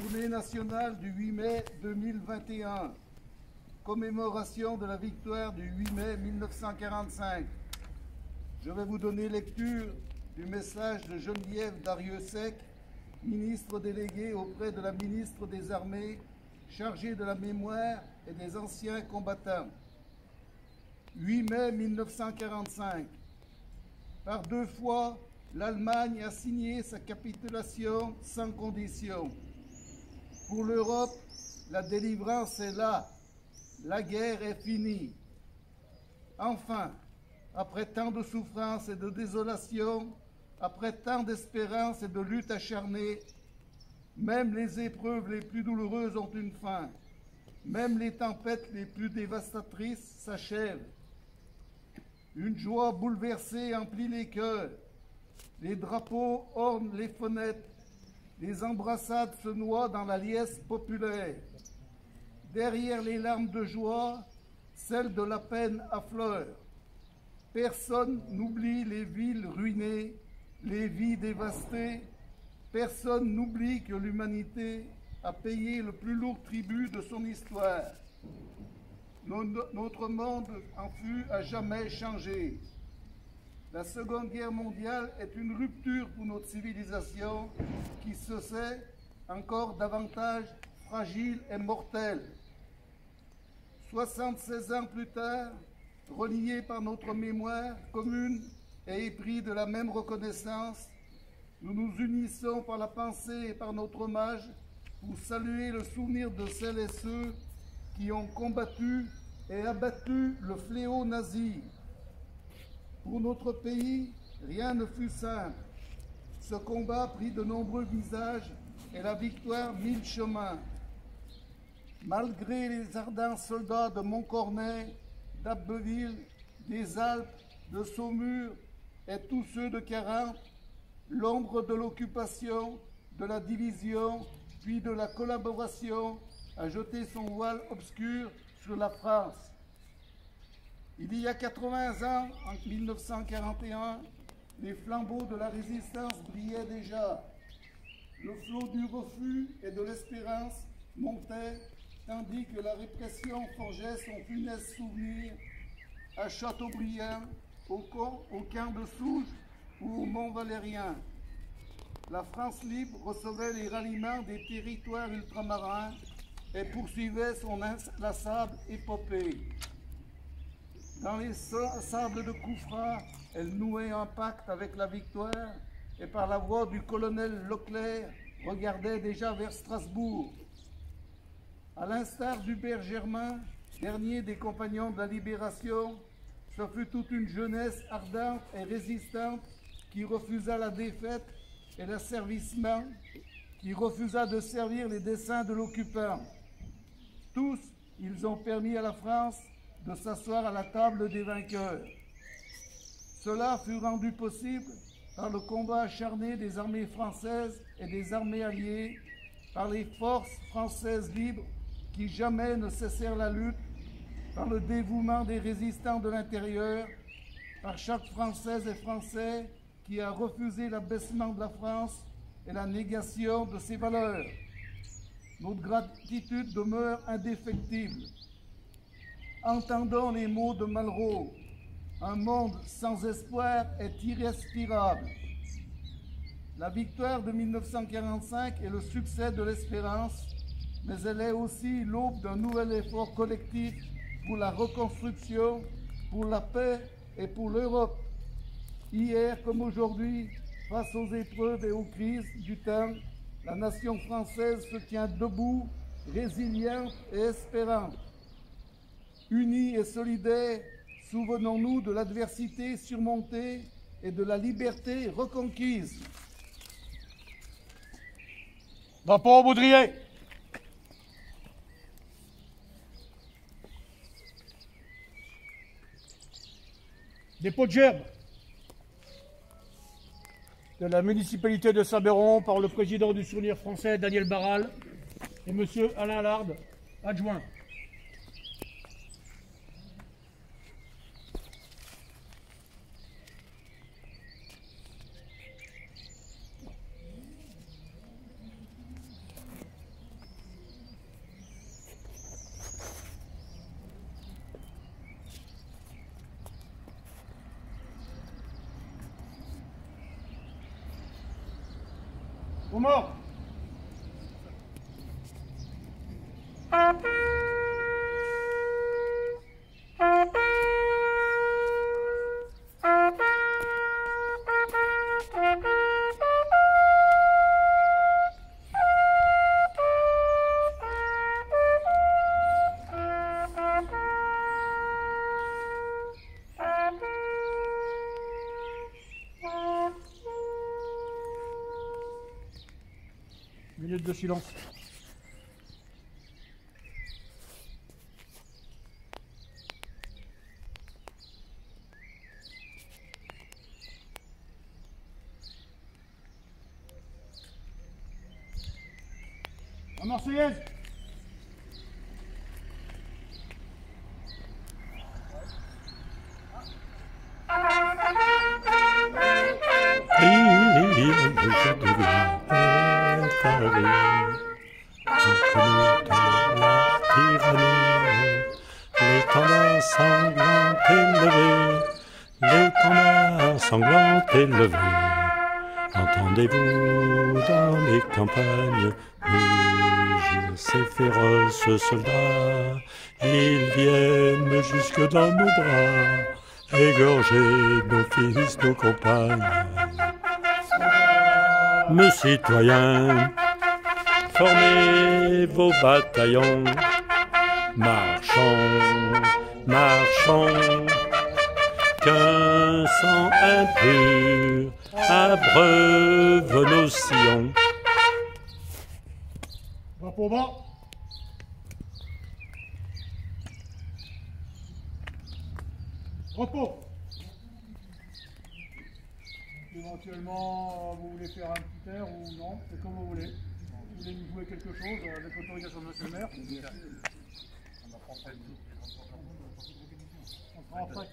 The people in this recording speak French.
Journée nationale du 8 mai 2021, commémoration de la victoire du 8 mai 1945. Je vais vous donner lecture du message de Geneviève Darrieussecq, ministre déléguée auprès de la ministre des Armées, chargée de la mémoire et des anciens combattants. 8 mai 1945. Par deux fois, l'Allemagne a signé sa capitulation sans condition. Pour l'Europe, la délivrance est là. La guerre est finie. Enfin, après tant de souffrances et de désolation, après tant d'espérance et de lutte acharnée, même les épreuves les plus douloureuses ont une fin. Même les tempêtes les plus dévastatrices s'achèvent. Une joie bouleversée emplit les cœurs. Les drapeaux ornent les fenêtres. Les embrassades se noient dans la liesse populaire. Derrière les larmes de joie, celles de la peine affleurent. Personne n'oublie les villes ruinées, les vies dévastées. Personne n'oublie que l'humanité a payé le plus lourd tribut de son histoire. Notre monde en fut à jamais changé. La Seconde Guerre mondiale est une rupture pour notre civilisation qui se sait encore davantage fragile et mortelle. 76 ans plus tard, reliés par notre mémoire commune et épris de la même reconnaissance, nous nous unissons par la pensée et par notre hommage pour saluer le souvenir de celles et ceux qui ont combattu et abattu le fléau nazi. Pour notre pays, rien ne fut simple. Ce combat prit de nombreux visages et la victoire mille chemins. Malgré les ardents soldats de Montcornet, d'Abbeville, des Alpes, de Saumur et tous ceux de 40, l'ombre de l'occupation, de la division, puis de la collaboration a jeté son voile obscur sur la France. Il y a 80 ans, en 1941, les flambeaux de la résistance brillaient déjà. Le flot du refus et de l'espérance montait, tandis que la répression forgeait son funeste souvenir à Châteaubriand, au camp de Souges ou au Mont-Valérien. La France libre recevait les ralliements des territoires ultramarins et poursuivait son inlassable épopée. Dans les sables de Koufra, elle nouait un pacte avec la victoire et par la voix du colonel Leclerc regardait déjà vers Strasbourg. À l'instar d'Hubert Germain, dernier des compagnons de la Libération, ce fut toute une jeunesse ardente et résistante qui refusa la défaite et l'asservissement, qui refusa de servir les desseins de l'occupant. Tous, ils ont permis à la France de s'asseoir à la table des vainqueurs. Cela fut rendu possible par le combat acharné des armées françaises et des armées alliées, par les forces françaises libres qui jamais ne cessèrent la lutte, par le dévouement des résistants de l'intérieur, par chaque Française et Français qui a refusé l'abaissement de la France et la négation de ses valeurs. Notre gratitude demeure indéfectible. Entendons les mots de Malraux. Un monde sans espoir est irrespirable. La victoire de 1945 est le succès de l'espérance, mais elle est aussi l'aube d'un nouvel effort collectif pour la reconstruction, pour la paix et pour l'Europe. Hier comme aujourd'hui, face aux épreuves et aux crises du temps, la nation française se tient debout, résiliente et espérante. Unis et solidaires, souvenons-nous de l'adversité surmontée et de la liberté reconquise. Drapeau au baudrier. Dépôt de gerbe de la municipalité de Saint-Béron par le président du Souvenir français Daniel Barral et M. Alain Larde, adjoint. Aux morts. Minute de silence. La Marseillaise. L'étendard sanglant est levé, l'étendard sanglant est levé. Entendez-vous dans les campagnes mugir ces féroces soldats? Ils viennent jusque dans nos bras, égorger nos fils, nos compagnes. Mes citoyens, formez vos bataillons, marchons, marchons, qu'un sang impur abreuve nos sillons. Drapeau bas. Repos. Éventuellement, vous voulez faire un petit air ou non, c'est comme vous voulez. Vous voulez nous jouer quelque chose avec l'autorisation de monsieur le maire? On sera après.